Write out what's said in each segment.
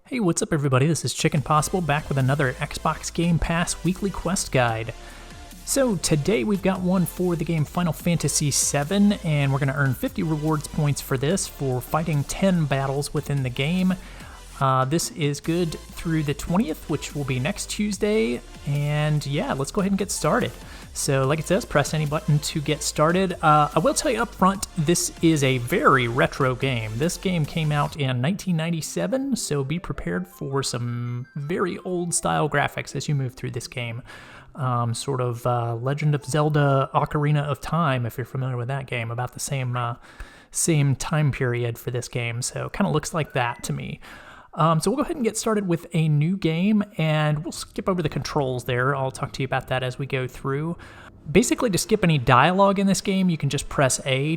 Hey, what's up everybody? This is Chicken Possible back with another Xbox Game Pass weekly quest guide. So today we've got one for the game Final Fantasy VII, and we're going to earn 50 rewards points for this for fighting 10 battles within the game. This is good through the 20th, which will be next Tuesday, and yeah, let's go ahead and get started. So like it says, press any button to get started. I will tell you up front, this is a very retro game. This game came out in 1997, so be prepared for some very old style graphics as you move through this game. Sort of Legend of Zelda Ocarina of Time, if you're familiar with that game, about the same time period for this game, so kind of looks like that to me. So we'll go ahead and get started with a new game, and we'll skip over the controls there. I'll talk to you about that as we go through. Basically, to skip any dialogue in this game, you can just press A you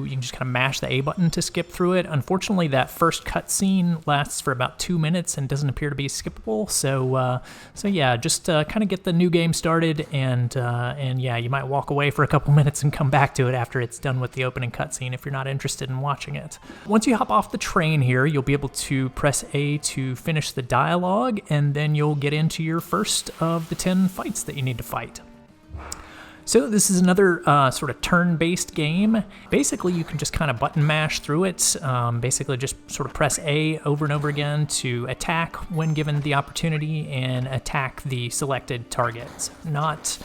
can just kind of mash the A button to skip through it. Unfortunately, that first cutscene lasts for about 2 minutes and doesn't appear to be skippable. So yeah, just kind of get the new game started, and yeah, you might walk away for a couple minutes and come back to it after it's done with the opening cutscene if you're not interested in watching it. Once you hop off the train here, you'll be able to press A to finish the dialogue, and then you'll get into your first of the 10 fights that you need to fight. So this is another sort of turn-based game. Basically, you can just kind of button mash through it. Basically, just sort of press A over and over again to attack when given the opportunity and attack the selected targets. Not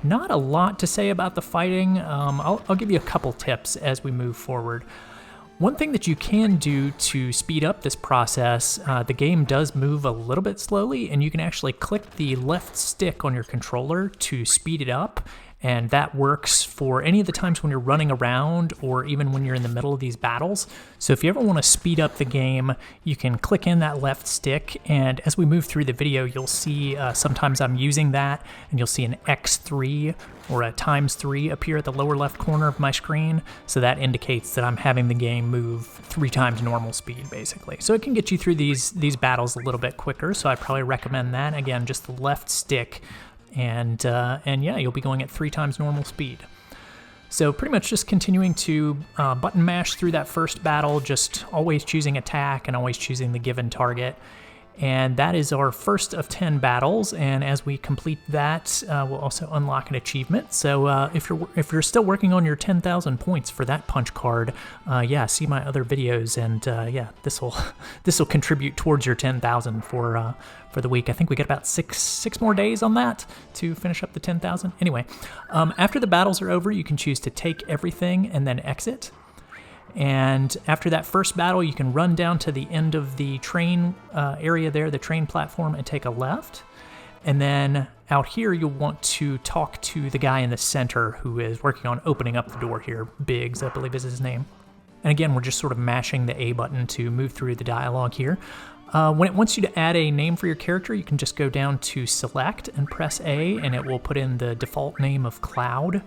a lot to say about the fighting. I'll give you a couple tips as we move forward. One thing that you can do to speed up this process, the game does move a little bit slowly, and you can actually click the left stick on your controller to speed it up. And that works for any of the times when you're running around or even when you're in the middle of these battles. So if you ever want to speed up the game, you can click in that left stick, and as we move through the video, you'll see sometimes I'm using that, and you'll see an X3 or a ×3 appear at the lower left corner of my screen. So that indicates that I'm having the game move 3 times normal speed, basically. So it can get you through these battles a little bit quicker, so I probably recommend that. Again, just the left stick. And yeah, you'll be going at 3 times normal speed. So pretty much just continuing to button mash through that first battle, just always choosing attack and always choosing the given target. And that is our first of 10 battles, and as we complete that, we'll also unlock an achievement. So if you're still working on your 10,000 points for that punch card, yeah, see my other videos, and yeah, this will contribute towards your 10,000 for the week. I think we got about six more days on that to finish up the 10,000. Anyway, after the battles are over, you can choose to take everything and then exit. And after that first battle, you can run down to the end of the train area there, the train platform, and take a left. And then out here, you'll want to talk to the guy in the center who is working on opening up the door here. Biggs, I believe is his name. And again, we're just sort of mashing the A button to move through the dialogue here. When it wants you to add a name for your character, you can just go down to Select and press A, and it will put in the default name of Cloud.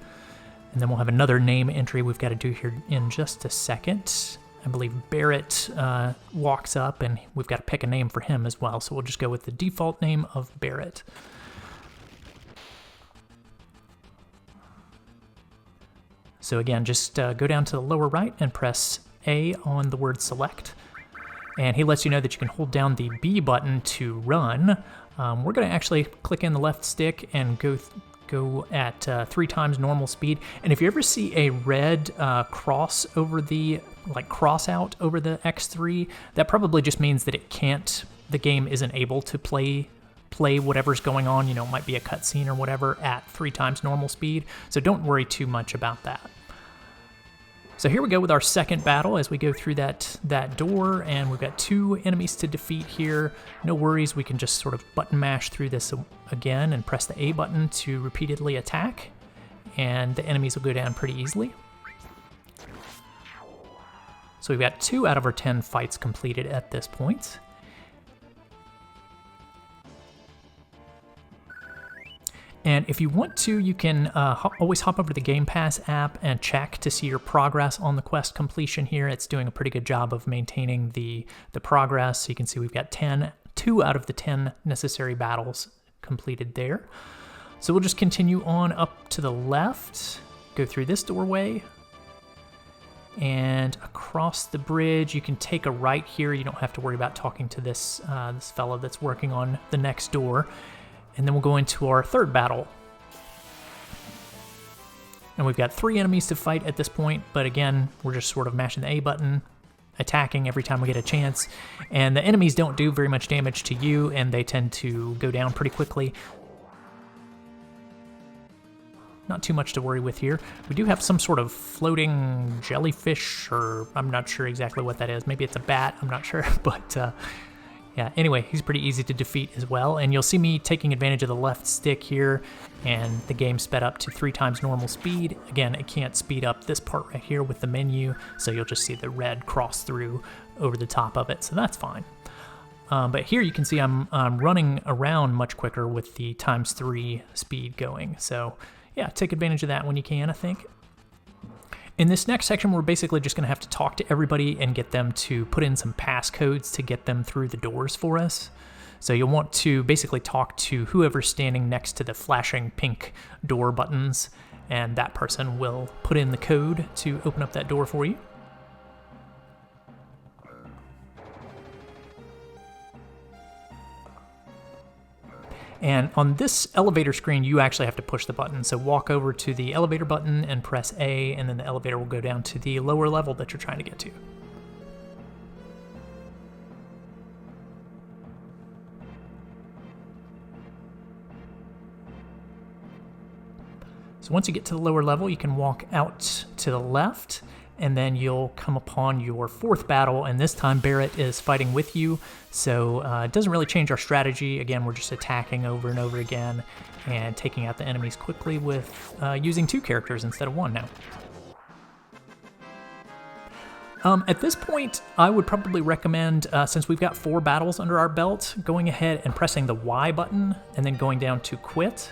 And then we'll have another name entry we've got to do here in just a second. I believe Barrett walks up, and we've got to pick a name for him as well. So we'll just go with the default name of Barrett. So again, just go down to the lower right and press A on the word select. And he lets you know that you can hold down the B button to run. We're going to actually click in the left stick and go at 3 times normal speed. And if you ever see a red cross over the cross out over the X3, that probably just means that the game isn't able to play whatever's going on. You know, it might be a cutscene or whatever at 3 times normal speed. So don't worry too much about that. So here we go with our second battle as we go through that door, and we've got 2 enemies to defeat here. No worries, we can just sort of button mash through this again and press the A button to repeatedly attack, and the enemies will go down pretty easily. So we've got 2 out of our 10 fights completed at this point. And if you want to, you can always hop over to the Game Pass app and check to see your progress on the quest completion here. It's doing a pretty good job of maintaining the progress. So you can see we've got 2 out of the 10 necessary battles completed there. So we'll just continue on up to the left, go through this doorway, and across the bridge you can take a right here. You don't have to worry about talking to this this fellow that's working on the next door. And then we'll go into our third battle. And we've got 3 enemies to fight at this point, but again, we're just sort of mashing the A button, attacking every time we get a chance. And the enemies don't do very much damage to you, and they tend to go down pretty quickly. Not too much to worry with here. We do have some sort of floating jellyfish, or I'm not sure exactly what that is. Maybe it's a bat, I'm not sure, but yeah, anyway, he's pretty easy to defeat as well. And you'll see me taking advantage of the left stick here, and the game sped up to 3 times normal speed. Again, it can't speed up this part right here with the menu, so you'll just see the red cross through over the top of it, so that's fine. But here you can see I'm running around much quicker with the ×3 speed going, so yeah, take advantage of that when you can, I think. In this next section, we're basically just going to have to talk to everybody and get them to put in some passcodes to get them through the doors for us. So you'll want to basically talk to whoever's standing next to the flashing pink door buttons, and that person will put in the code to open up that door for you. And on this elevator screen, you actually have to push the button. So walk over to the elevator button and press A, and then the elevator will go down to the lower level that you're trying to get to. So once you get to the lower level, you can walk out to the left, and then you'll come upon your 4th battle, and this time Barrett is fighting with you, so it doesn't really change our strategy. Again, we're just attacking over and over again and taking out the enemies quickly with using 2 characters instead of 1 now. At this point, I would probably recommend, since we've got 4 battles under our belt, going ahead and pressing the Y button and then going down to quit.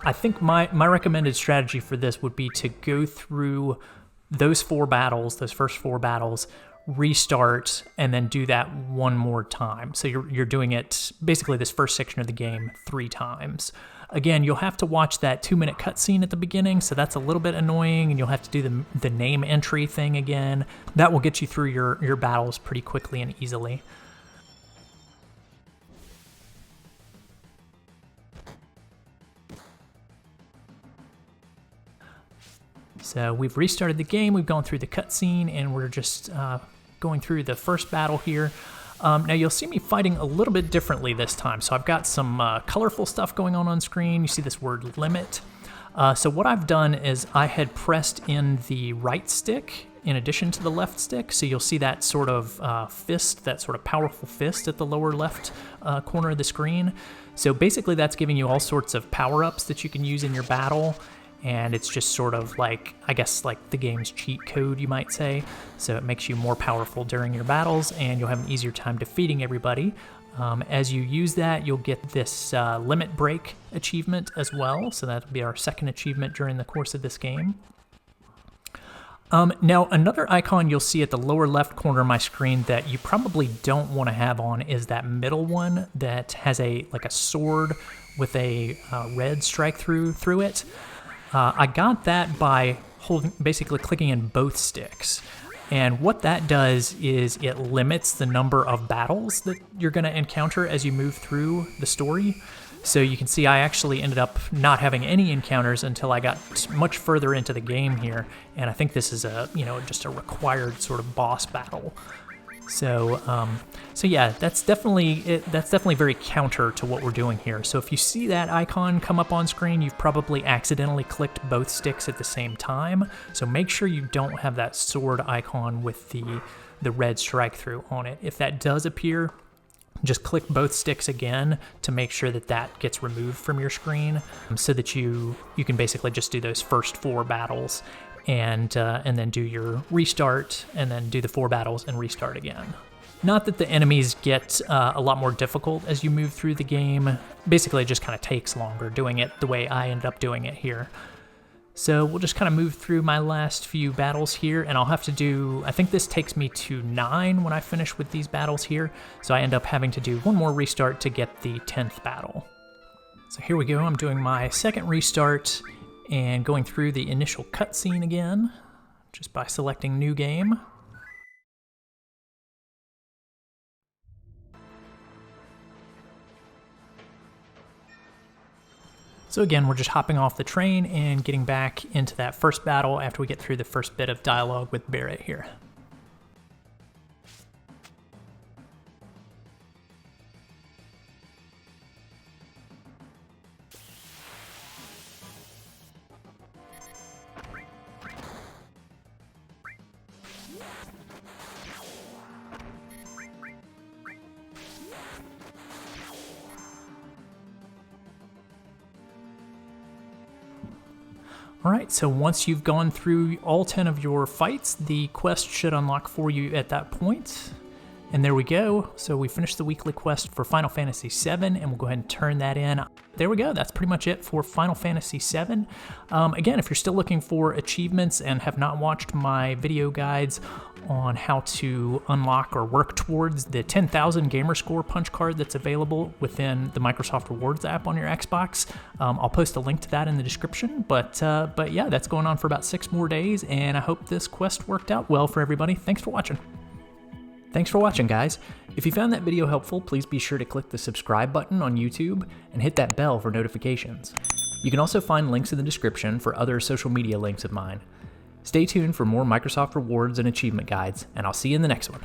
I think my recommended strategy for this would be to go through those 4 battles, those first 4 battles, restart, and then do that one more time. So you're doing it, basically this first section of the game, 3 times. Again, you'll have to watch that 2-minute cutscene at the beginning, so that's a little bit annoying, and you'll have to do the name entry thing again. That will get you through your battles pretty quickly and easily. So we've restarted the game, we've gone through the cutscene, and we're just going through the first battle here. Now you'll see me fighting a little bit differently this time. So I've got some colorful stuff going on screen. You see this word limit. So what I've done is I had pressed in the right stick in addition to the left stick. So you'll see that sort of fist, that sort of powerful fist at the lower left corner of the screen. So basically that's giving you all sorts of power-ups that you can use in your battle. And it's just sort of like, I guess, like the game's cheat code, you might say. So it makes you more powerful during your battles, and you'll have an easier time defeating everybody. As you use that, you'll get this limit break achievement as well. So that'll be our second achievement during the course of this game. Now, another icon you'll see at the lower left corner of my screen that you probably don't want to have on is that middle one that has like a sword with a red strike through it. I got that by basically clicking in both sticks. And what that does is it limits the number of battles that you're going to encounter as you move through the story. So you can see I actually ended up not having any encounters until I got much further into the game here. And I think this is just a required sort of boss battle. So yeah, that's definitely very counter to what we're doing here. So if you see that icon come up on screen, you've probably accidentally clicked both sticks at the same time. So make sure you don't have that sword icon with the red strike through on it. If that does appear, just click both sticks again to make sure that that gets removed from your screen, so that you can basically just do those first 4 battles. And then do your restart, and then do the 4 battles and restart again. Not that the enemies get a lot more difficult as you move through the game. Basically, it just kind of takes longer doing it the way I ended up doing it here. So we'll just kind of move through my last few battles here, and I'll have to do, I think this takes me to 9 when I finish with these battles here. So I end up having to do one more restart to get the 10th battle. So here we go, I'm doing my second restart, and going through the initial cutscene again, just by selecting New Game. So again, we're just hopping off the train and getting back into that first battle after we get through the first bit of dialogue with Barrett here. Alright, so once you've gone through all 10 of your fights, the quest should unlock for you at that point. And there we go. So we finished the weekly quest for Final Fantasy VII, and we'll go ahead and turn that in. There we go. That's pretty much it for Final Fantasy VII. Again, if you're still looking for achievements and have not watched my video guides on how to unlock or work towards the 10,000 gamer score punch card that's available within the Microsoft Rewards app on your Xbox, I'll post a link to that in the description. But yeah, that's going on for about 6 more days, and I hope this quest worked out well for everybody. Thanks for watching. Thanks for watching, guys. If you found that video helpful, please be sure to click the subscribe button on YouTube and hit that bell for notifications. You can also find links in the description for other social media links of mine. Stay tuned for more Microsoft Rewards and achievement guides, and I'll see you in the next one.